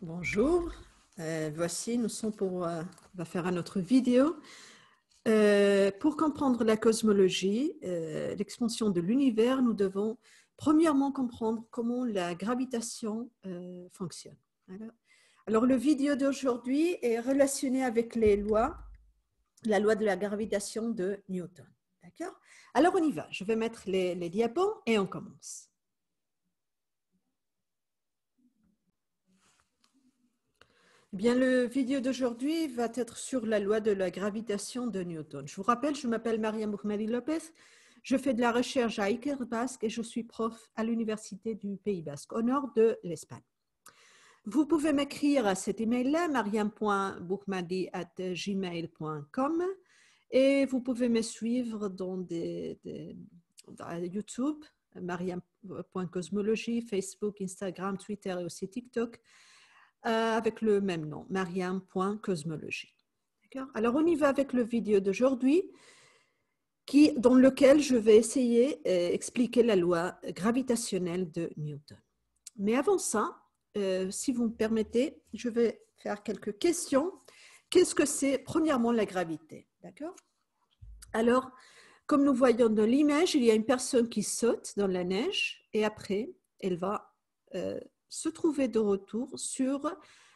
Bonjour, voici, nous sommes on va faire une autre vidéo. Pour comprendre la cosmologie, l'expansion de l'univers, nous devons premièrement comprendre comment la gravitation fonctionne. Alors, le vidéo d'aujourd'hui est relationné avec les lois, la loi de la gravitation de Newton. D'accord? Alors, on y va. Je vais mettre les diapos et on commence. Bien, le vidéo d'aujourd'hui va être sur la loi de la gravitation de Newton. Je vous rappelle, je m'appelle Mariam Boukmadi Lopez, je fais de la recherche à Iker Basque et je suis prof à l'Université du Pays Basque, au nord de l'Espagne. Vous pouvez m'écrire à cet email-là, mariam.boukmadi@gmail.com, et vous pouvez me suivre dans YouTube, mariam.cosmologie, Facebook, Instagram, Twitter et aussi TikTok, avec le même nom, mariam.cosmologie. Alors, on y va avec le vidéo d'aujourd'hui, dans lequel je vais essayer d'expliquer la loi gravitationnelle de Newton. Mais avant ça, si vous me permettez, je vais faire quelques questions. Qu'est-ce que c'est, premièrement, la gravité? D'accord? Alors, comme nous voyons dans l'image, il y a une personne qui saute dans la neige et après, elle va se trouver de retour sur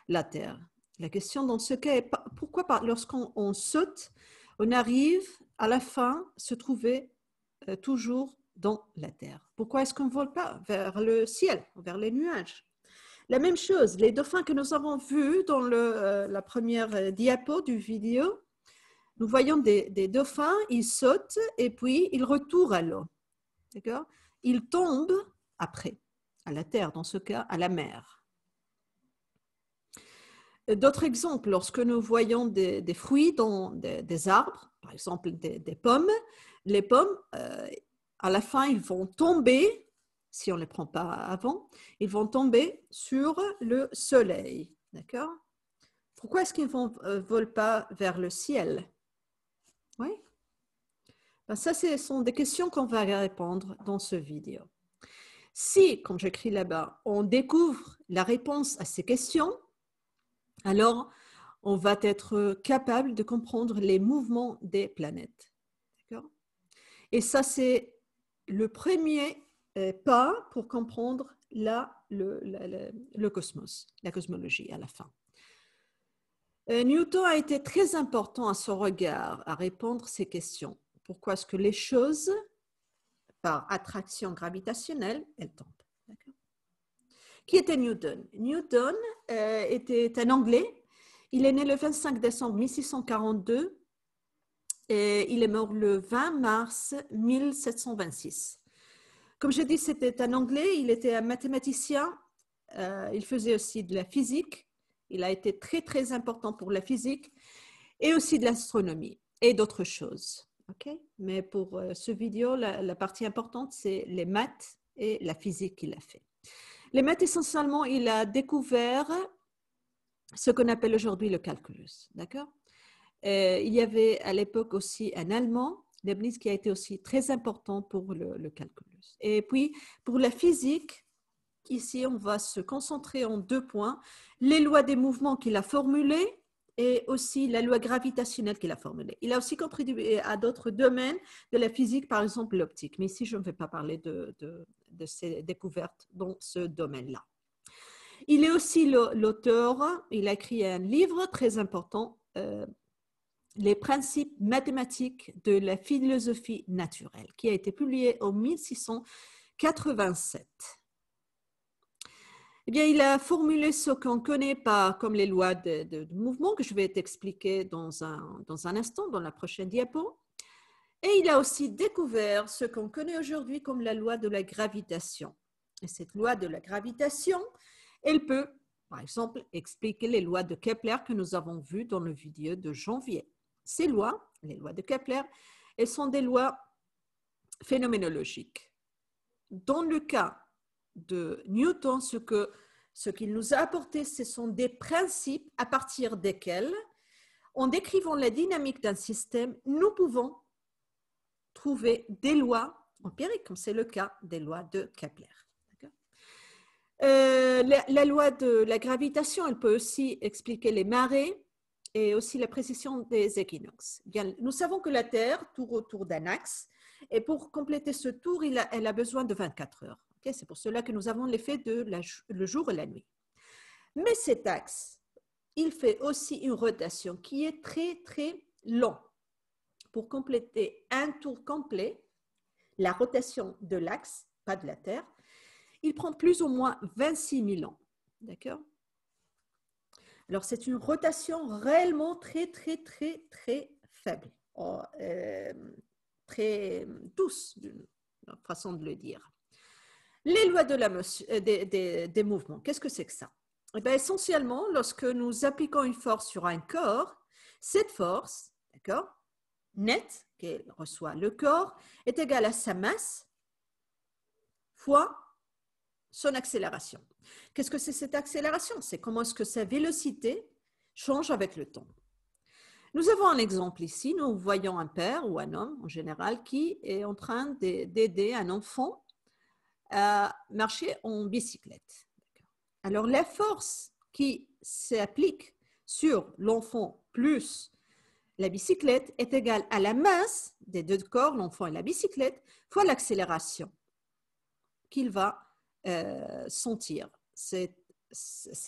la Terre. La question dans ce cas est pourquoi lorsqu'on saute, on arrive à la fin se trouver toujours dans la Terre? Pourquoi est-ce qu'on ne vole pas vers le ciel, vers les nuages? La même chose, les dauphins que nous avons vus dans la première diapo du vidéo, nous voyons des dauphins, ils sautent et puis ils retournent à l'eau. D'accord? Ils tombent après, à la terre, dans ce cas, à la mer. D'autres exemples, lorsque nous voyons des fruits dans des arbres, par exemple des pommes, les pommes, à la fin, ils vont tomber, si on ne les prend pas avant, ils vont tomber sur le soleil. D'accord? Pourquoi est-ce qu'ils ne volent pas vers le ciel? Oui? Ben ça, ce sont des questions qu'on va répondre dans ce vidéo. Si, comme j'écris là-bas, on découvre la réponse à ces questions, alors on va être capable de comprendre les mouvements des planètes. D'accord? Et ça, c'est le premier pas pour comprendre le cosmos, la cosmologie à la fin. Newton a été très important à son regard à répondre à ces questions. Pourquoi est-ce que les choses, par attraction gravitationnelle, elles tombent? Qui était Newton? Newton était un Anglais. Il est né le 25 décembre 1642 et il est mort le 20 mars 1726. Comme je dis, c'était un Anglais, il était un mathématicien, il faisait aussi de la physique, il a été très très important pour la physique et aussi de l'astronomie et d'autres choses. Okay? Mais pour ce vidéo, la partie importante, c'est les maths et la physique qu'il a fait. Les maths, essentiellement, il a découvert ce qu'on appelle aujourd'hui le calculus. D'accord? Il y avait à l'époque aussi un Allemand, Leibniz, qui a été aussi très important pour le calculus. Et puis, pour la physique, ici, on va se concentrer en 2 points. Les lois des mouvements qu'il a formulées et aussi la loi gravitationnelle qu'il a formulée. Il a aussi contribué à d'autres domaines de la physique, par exemple l'optique. Mais ici, je ne vais pas parler de ses découvertes dans ce domaine-là. Il est aussi l'auteur, il a écrit un livre très important, Les principes mathématiques de la philosophie naturelle, qui a été publié en 1687. Eh bien, il a formulé ce qu'on connaît pas comme les lois de mouvement, que je vais t'expliquer dans un instant, dans la prochaine diapo. Et il a aussi découvert ce qu'on connaît aujourd'hui comme la loi de la gravitation. Et cette loi de la gravitation, elle peut, par exemple, expliquer les lois de Kepler que nous avons vues dans le vidéo de janvier. Ces lois, les lois de Kepler, elles sont des lois phénoménologiques. Dans le cas de Newton, ce qu'il nous a apporté, ce sont des principes à partir desquels, en décrivant la dynamique d'un système, nous pouvons trouver des lois empiriques, comme c'est le cas des lois de Kepler. La loi de la gravitation, elle peut aussi expliquer les marées et aussi la précision des équinoxes. Bien, nous savons que la Terre tourne autour d'un axe et pour compléter ce tour, elle a besoin de 24 heures. Okay? C'est pour cela que nous avons l'effet de le jour et la nuit. Mais cet axe, il fait aussi une rotation qui est très, très long. Pour compléter un tour complet, la rotation de l'axe, pas de la Terre, il prend plus ou moins 26 000 ans. D'accord? Alors, c'est une rotation réellement très, très, très, très faible. Très douce, d'une façon de le dire. Les lois des mouvements, qu'est-ce que c'est que ça? Eh bien, essentiellement, lorsque nous appliquons une force sur un corps, cette force, d'accord, nette, qu'elle reçoit le corps, est égale à sa masse fois son accélération. Qu'est-ce que c'est cette accélération? C'est comment est-ce que sa vélocité change avec le temps. Nous avons un exemple ici. Nous voyons un père ou un homme en général qui est en train d'aider un enfant à marcher en bicyclette. Alors, la force qui s'applique sur l'enfant plus la bicyclette est égale à la masse des deux corps, l'enfant et la bicyclette, fois l'accélération qu'il va sentir ces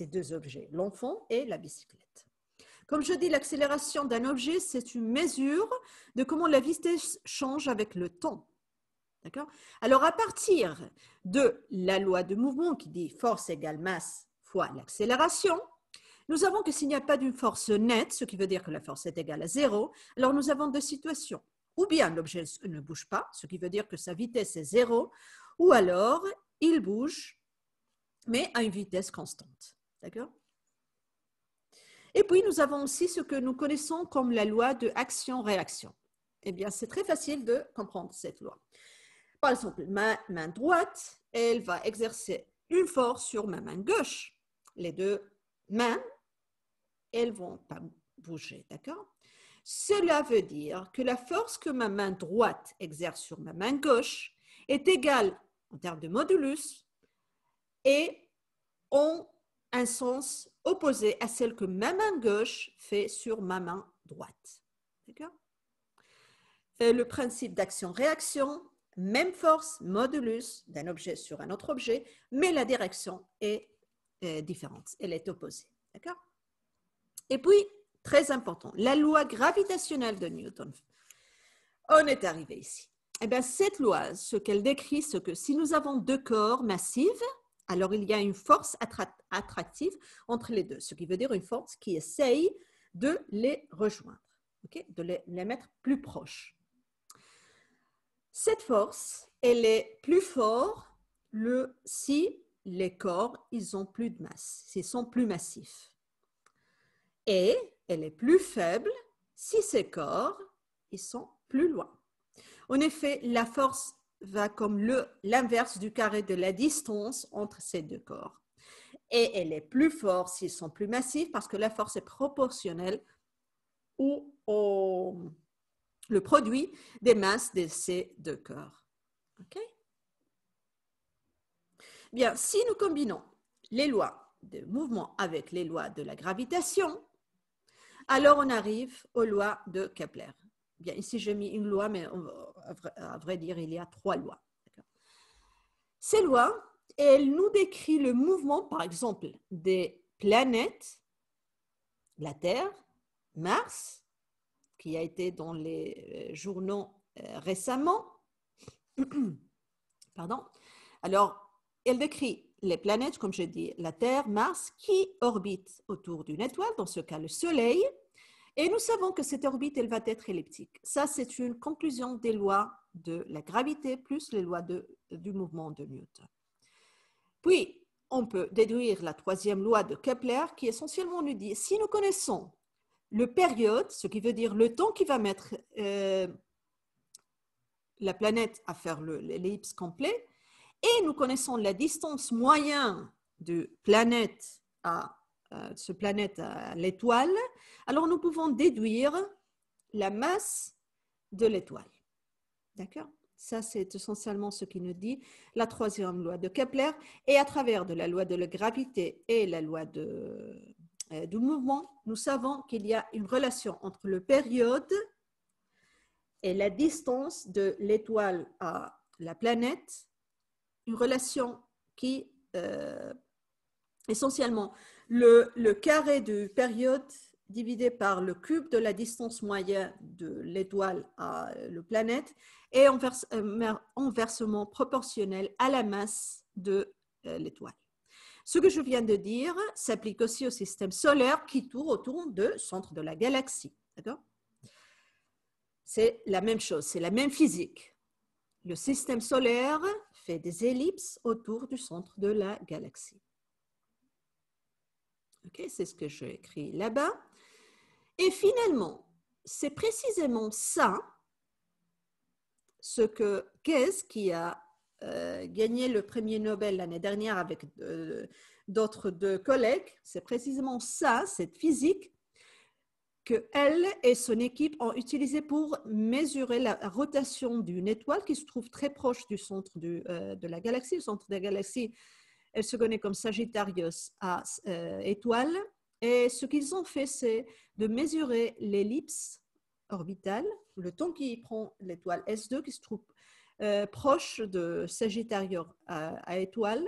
deux objets, l'enfant et la bicyclette. Comme je dis, l'accélération d'un objet, c'est une mesure de comment la vitesse change avec le temps. D'accord? Alors, à partir de la loi de mouvement qui dit force égale masse fois l'accélération, nous avons que s'il n'y a pas d'une force nette, ce qui veut dire que la force est égale à 0, alors nous avons deux situations. Ou bien l'objet ne bouge pas, ce qui veut dire que sa vitesse est 0, ou alors il bouge, mais à une vitesse constante. D'accord? Et puis, nous avons aussi ce que nous connaissons comme la loi de action-réaction. Eh bien, c'est très facile de comprendre cette loi. Par exemple, ma main droite, elle va exercer une force sur ma main gauche. Les deux mains, elles ne vont pas bouger, d'accord? Cela veut dire que la force que ma main droite exerce sur ma main gauche est égale, en termes de modulus, et en un sens opposé à celle que ma main gauche fait sur ma main droite. D'accord? Le principe d'action-réaction, même force, modulus d'un objet sur un autre objet, mais la direction est différente, elle est opposée. D'accord? Et puis, très important, la loi gravitationnelle de Newton. On est arrivé ici. Eh bien, cette loi, ce qu'elle décrit, c'est que si nous avons deux corps massifs, alors il y a une force attractive entre les deux, ce qui veut dire une force qui essaye de les rejoindre, okay? De les mettre plus proches. Cette force, elle est plus forte si les corps ils ont plus de masse, s'ils sont plus massifs. Et elle est plus faible si ces corps ils sont plus loin. En effet, la force va comme l'inverse du carré de la distance entre ces deux corps. Et elle est plus forte s'ils sont plus massifs parce que la force est proportionnelle au le produit des masses de ces deux corps. Okay? Bien, si nous combinons les lois de mouvement avec les lois de la gravitation, alors on arrive aux lois de Kepler. Bien, ici j'ai mis une loi, mais à vrai dire, il y a 3 lois. Ces lois, elles nous décrivent le mouvement, par exemple, des planètes, la Terre, Mars, qui a été dans les journaux récemment. Pardon. Alors, elle décrit les planètes, comme je dis, la Terre, Mars, qui orbitent autour d'une étoile, dans ce cas le Soleil, et nous savons que cette orbite, elle va être elliptique. Ça, c'est une conclusion des lois de la gravité plus les lois du mouvement de Newton. Puis, on peut déduire la 3e loi de Kepler, qui essentiellement nous dit, si nous connaissons le période, ce qui veut dire le temps qui va mettre la planète à faire l'ellipse complet, et nous connaissons la distance moyenne de ce planète à l'étoile, alors nous pouvons déduire la masse de l'étoile. D'accord? Ça, c'est essentiellement ce qui nous dit la troisième loi de Kepler. Et à travers de la loi de la gravité et la loi du mouvement, nous savons qu'il y a une relation entre le période et la distance de l'étoile à la planète, une relation qui, essentiellement, le carré de période divisé par le cube de la distance moyenne de l'étoile à la planète est inversement proportionnel à la masse de l'étoile. Ce que je viens de dire s'applique aussi au système solaire qui tourne autour du centre de la galaxie. D'accord ? C'est la même chose, c'est la même physique. Le système solaire fait des ellipses autour du centre de la galaxie. Okay, c'est ce que j'ai écrit là-bas. Et finalement, c'est précisément ça, ce que Guess, qui a gagné le premier Nobel l'année dernière avec d'autres deux collègues, c'est précisément ça, cette physique, qu'elle et son équipe ont utilisé pour mesurer la rotation d'une étoile qui se trouve très proche du centre de la galaxie. Le centre de la galaxie, elle se connaît comme Sagittarius à étoile. Et ce qu'ils ont fait, c'est de mesurer l'ellipse orbitale, le temps qu'il prend l'étoile S2 qui se trouve proche de Sagittarius à étoile.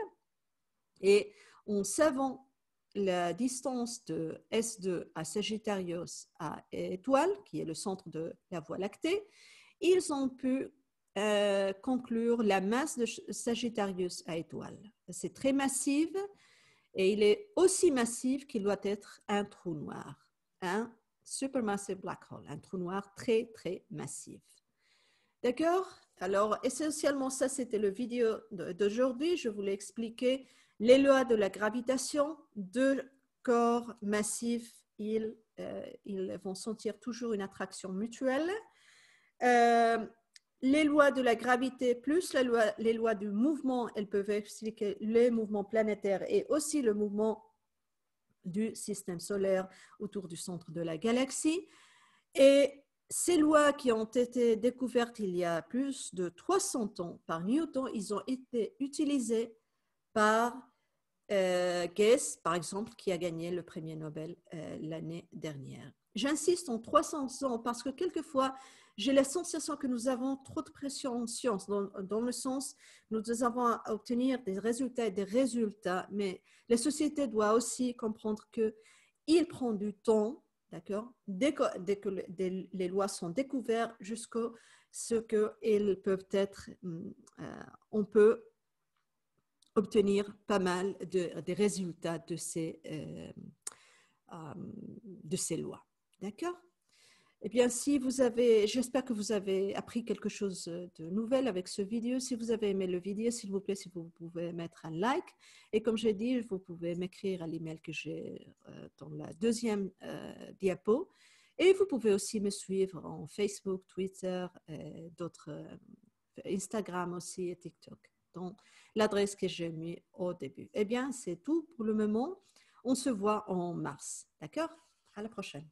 Et en savant la distance de S2 à Sagittarius à étoile, qui est le centre de la Voie lactée, ils ont pu conclure la masse de Sagittarius à étoile. C'est très massif et il est aussi massif qu'il doit être un trou noir, un supermassive black hole, un trou noir très, très massif. D'accord? Alors, essentiellement, ça, c'était le vidéo d'aujourd'hui. Je voulais expliquer les lois de la gravitation. Deux corps massifs, ils vont sentir toujours une attraction mutuelle. Les lois de la gravité plus les lois du mouvement, elles peuvent expliquer les mouvements planétaires et aussi le mouvement du système solaire autour du centre de la galaxie. Et ces lois qui ont été découvertes il y a plus de 300 ans par Newton, ils ont été utilisées par Guess, par exemple, qui a gagné le premier Nobel l'année dernière. J'insiste en 300 ans parce que quelquefois, j'ai la sensation que nous avons trop de pression en science, dans le sens nous avons à obtenir des résultats et des résultats, mais la société doit aussi comprendre qu'il prend du temps, d'accord, dès que les lois sont découvertes jusqu'à ce qu'elles peuvent être, on peut obtenir pas mal de résultats de ces lois. D'accord? Eh bien, si vous avez, j'espère que vous avez appris quelque chose de nouvel avec ce vidéo. Si vous avez aimé le vidéo, s'il vous plaît, si vous pouvez mettre un like. Et comme j'ai dit, vous pouvez m'écrire à l'email que j'ai dans la deuxième diapo. Et vous pouvez aussi me suivre en Facebook, Twitter, d'autres, Instagram aussi et TikTok, dans l'adresse que j'ai mis au début. Eh bien, c'est tout pour le moment. On se voit en mars. D'accord? À la prochaine.